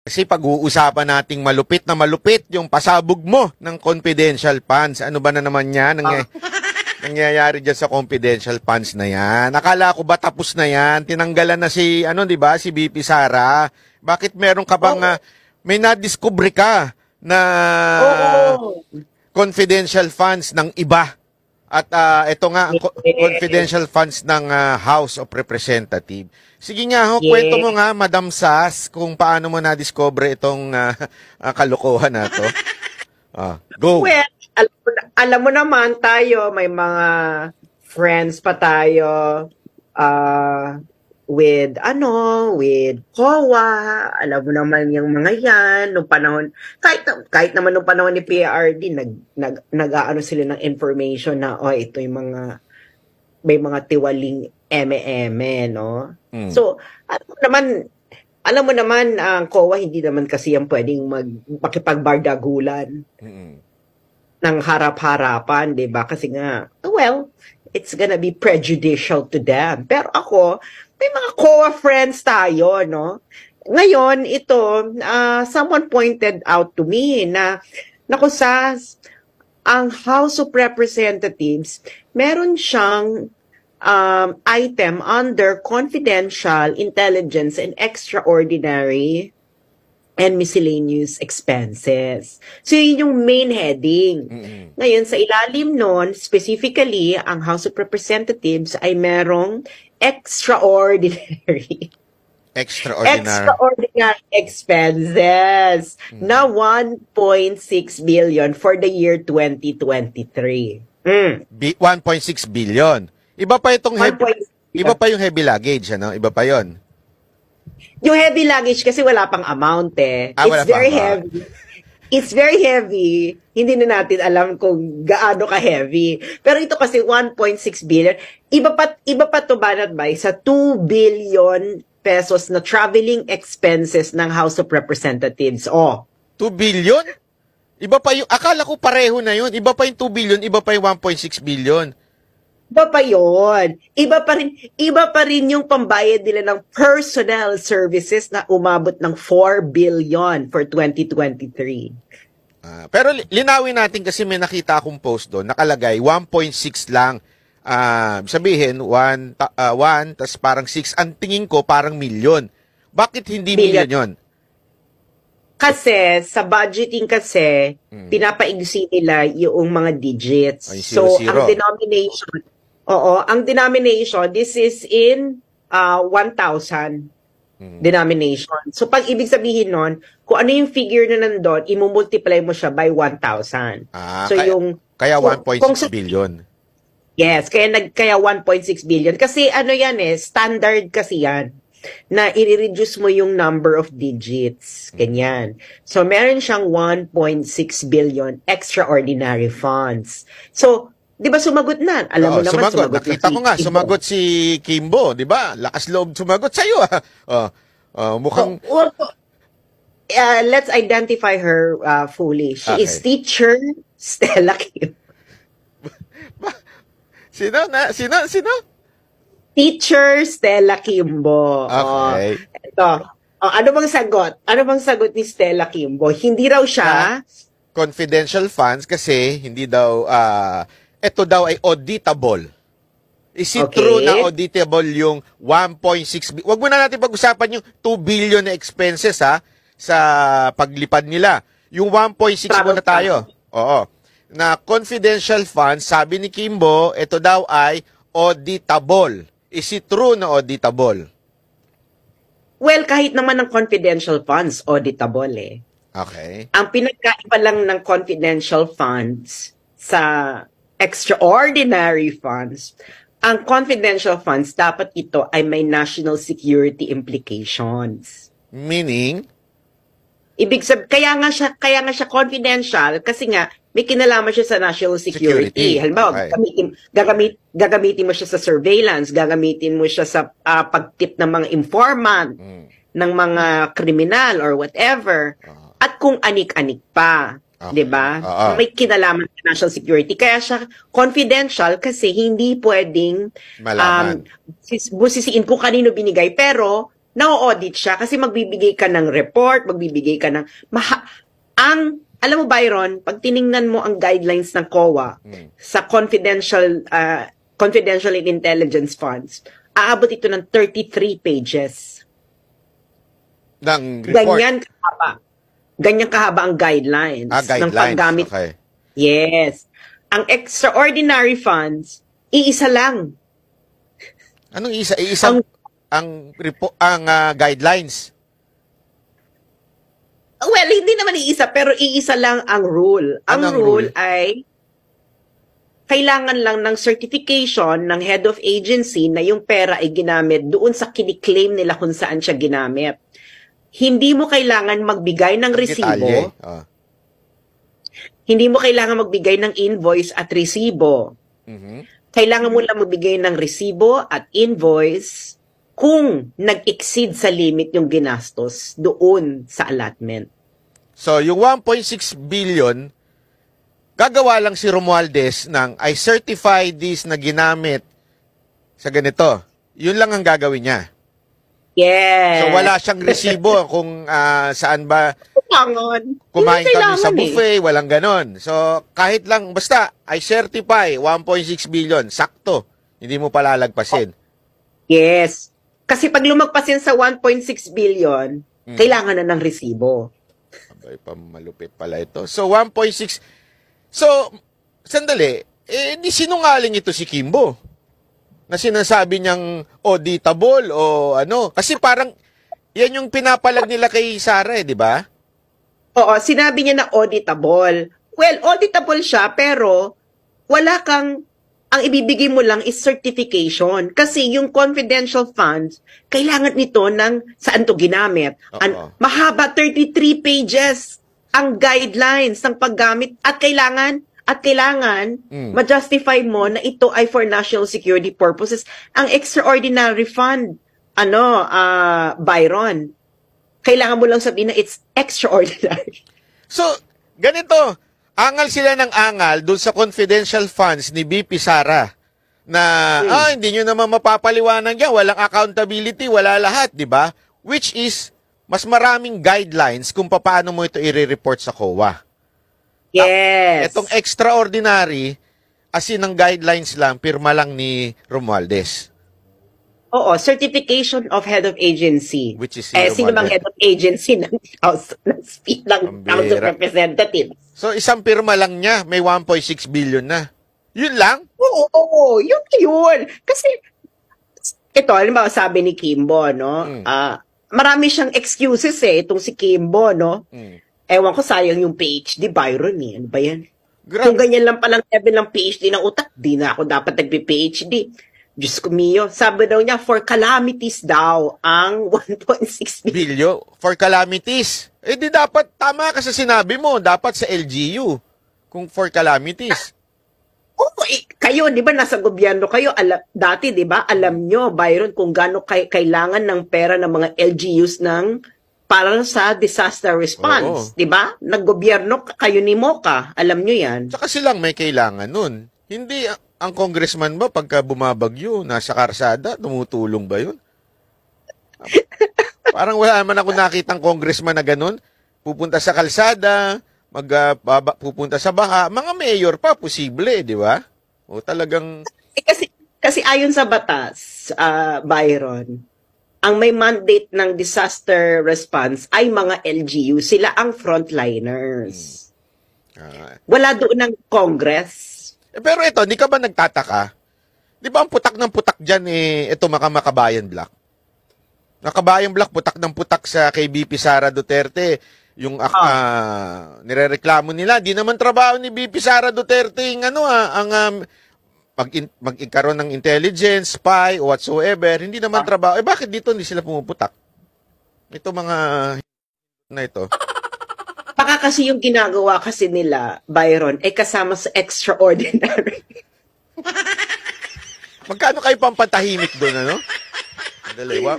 Kasi pag-uusapan nating malupit na malupit yung pasabog mo ng confidential funds. Ano ba na naman yan? Nangyayari dyan sa confidential funds na yan. Nakala ko ba tapos na yan? Tinanggalan na si, ano, di ba? Si BP Sara. Bakit meron ka bang, may na-discover ka na confidential funds ng iba? At ito nga, ang confidential funds ng House of Representatives. Sige nga, kwento mo nga, Madam Sas, kung paano mo na-discover itong kalokohan na to. Go. Well, alam mo naman tayo, may mga friends pa tayo with COA. Alam mo naman yung mga yan, nung panahon, kahit naman nung panahon ni PRD, nag-aano sila ng information na, ito yung mga, may mga tiwaling eme-eme, no? So, alam mo naman, ang COA, hindi naman kasi yan pwedeng makipagbardagulan ng harap-harapan, di ba? Kasi nga, well, it's gonna be prejudicial to them. Pero ako, may mga COA friends tayo, no? Ngayon, ito, someone pointed out to me na, naku Sas, ang House of Representatives, meron siyang item under confidential, intelligence, and extraordinary and miscellaneous expenses. So, yun yung main heading. Ngayon, sa ilalim nun, specifically, ang House of Representatives ay merong extraordinary expenses na 1.6 billion for the year 2023. 1.6 billion. Iba pa itong iba pa yung heavy luggage, ano? Iba pa 'yon. Yung heavy luggage kasi wala pang amount eh. It's very heavy. It's very heavy. Hindi na natin alam kung gaano ka-heavy. Pero ito kasi 1.6 billion. Iba pa to Banat Bay sa 2 billion pesos na traveling expenses ng House of Representatives. 2 billion? Iba pa yung, akala ko pareho na yun. Iba pa yung 2 billion, iba pa yung 1.6 billion. Iba pa yun. Iba pa rin yung pambayad nila ng personnel services na umabot ng 4 billion for 2023. Pero linawin natin kasi may nakita akong post doon, nakalagay 1.6 lang. Sabihin, 1, tas parang 6. Ang tingin ko parang million. Bakit hindi million yun? Kasi, sa budgeting kasi, pinapaigsi nila yung mga digits. Ay, so, zero. ang denomination, ang denomination, this is in 1,000 denomination. So, pag ibig sabihin nun, kung ano yung figure na nandun, imumultiply mo siya by 1,000. So, kaya 1.6 billion. Yes, kaya 1.6 billion. Kasi ano yan standard kasi yan, na i-reduce mo yung number of digits. Ganyan. So, meron siyang 1.6 billion extraordinary funds. So, di ba sumagot na? Alam mo naman, sumagot. Nakita ko nga, sumagot si Kimbo, di ba? Lakas loob sumagot sa'yo. Mukhang... let's identify her fully. She is Teacher Stella Kim. Sino? Teacher Stella Kimbo. Okay. Ito. Ano bang sagot? Ano bang sagot ni Stella Kimbo? Hindi raw siya... confidential funds kasi hindi daw... ito daw ay auditable. Is it true na auditable yung 1.6 billion? Huwag muna natin pag-usapan yung 2 billion na expenses sa paglipad nila. Yung 1.6 muna tayo. Oo. Na confidential funds, sabi ni Kimbo, ito daw ay auditable. Is it true na auditable? Well, kahit naman ng confidential funds, auditable eh. Okay. Ang pinagkaiba lang ng confidential funds sa extraordinary funds, ang confidential funds, dapat ito ay may national security implications. Meaning? Kaya nga siya confidential kasi nga may kinalaman siya sa national security. Halimbawa, gagamitin mo siya sa surveillance, gagamitin mo siya sa pagtip ng mga informant, ng mga kriminal or whatever. At kung anik-anik pa. Diba? May kinalaman sa national security. Kaya siya confidential kasi hindi pwedeng busisiin kung kanino binigay. Pero na-audit siya kasi magbibigay ka ng report, magbibigay ka ng alam mo Byron, pag tiningnan mo ang guidelines ng COA sa confidential and intelligence funds, aabot ito ng 33 pages. Ng report? Ganyan kahaba ang guidelines, ng paggamit. Okay. Yes. Ang extraordinary funds, iisa lang. Anong isa? Ang guidelines? Well, hindi naman iisa, pero iisa lang ang rule. Ang rule ay kailangan lang ng certification ng head of agency na yung pera ay ginamit doon sa kiniklaim nila kung saan siya ginamit. Hindi mo kailangan magbigay ng resibo. Hindi mo kailangan magbigay ng invoice at resibo. Kailangan mo lang magbigay ng resibo at invoice kung nag-exceed sa limit yung ginastos doon sa allotment. So, yung 1.6 billion, gagawa lang si Romualdez ng I certify this na ginamit sa ganito. Yun lang ang gagawin niya. Yes. So, wala siyang resibo kung saan ba kumain kami sa buffet, walang ganon. So, kahit lang, basta, I certify 1.6 billion, sakto. Hindi mo palalagpasin. Yes. Kasi pag lumagpas yan sa 1.6 billion, kailangan na ng resibo. Abay, pamalupit pala ito. So, 1.6. So, sandali, di sinungaling ito si Kimbo na sinasabi niyang auditable o ano. Kasi parang, yan yung pinapalag nila kay Sara, di ba? Oo, sinabi niya na auditable. Well, auditable siya, pero wala kang ang ibibigay mo lang is certification. Kasi yung confidential funds, kailangan nito ng saan to ginamit. Mahaba 33 pages ang guidelines ng paggamit at kailangan ma-justify mo na ito ay for national security purposes. Ang extraordinary fund, Byron, kailangan mo lang sabihin na it's extraordinary. So, ganito, angal sila ng angal dun sa confidential funds ni BP Sara na hindi nyo naman mapapaliwanag yan, walang accountability, wala lahat, di ba? Which is, mas maraming guidelines kung paano mo ito i-report sa COA. Yes. Itong extraordinary, asin ng guidelines lang, pirma lang ni Romualdez. Oo, certification of head of agency. Which is sino bang head of agency ng House of Representatives? So, isang pirma lang niya, may 1.6 billion na. Yun lang? Oo, yun. Kasi, ito, halimbawa sabi ni Kimbo, no? Marami siyang excuses itong si Kimbo, no? Ewan ko, sayang yung PhD, Byron, Ano ba yan? Kung ganyan lang palang level ng PhD ng utak, di na ako dapat nagpi-PhD. Diyos ko miyo, sabi daw niya, for calamities daw, ang 1.6 billion. For calamities? Di dapat, tama ka sa sinabi mo, dapat sa LGU, kung for calamities. Kayo, di ba, nasa gobyerno kayo, dati, di ba, alam nyo, Byron, kung gaano kailangan ng pera ng mga LGUs para sa disaster response, di ba? Naggobyerno kayo ni Mocha, alam nyo yan. Saka silang may kailangan nun. Hindi ang congressman ba pagka bumabagyo, nasa karsada, tumutulong ba yun? Parang wala naman ako nakitang congressman na ganun. Pupunta sa kalsada, pupunta sa baha. Mga mayor pa, posible, di ba? O talagang... Kasi ayon sa batas, Byron, ang may mandate ng disaster response ay mga LGU. Sila ang frontliners. Wala doon ng Congress. Pero ito, hindi ka ba nagtataka? Di ba ang putak ng putak dyan, ito Makabayan Black? Makabayan Black, putak ng putak sa kay BP Sara Duterte. Yung nirereklamo nila, di naman trabaho ni BP Sara Duterte ang mag-ikaroon ng intelligence, spy, or whatsoever. Hindi naman trabaho. Bakit dito hindi sila pumuputak? Ito mga na ito. Baka kasi yung ginagawa kasi nila, Byron, ay kasama sa extraordinary. Magkano kayo pampatahimik doon, ano? Dalawa?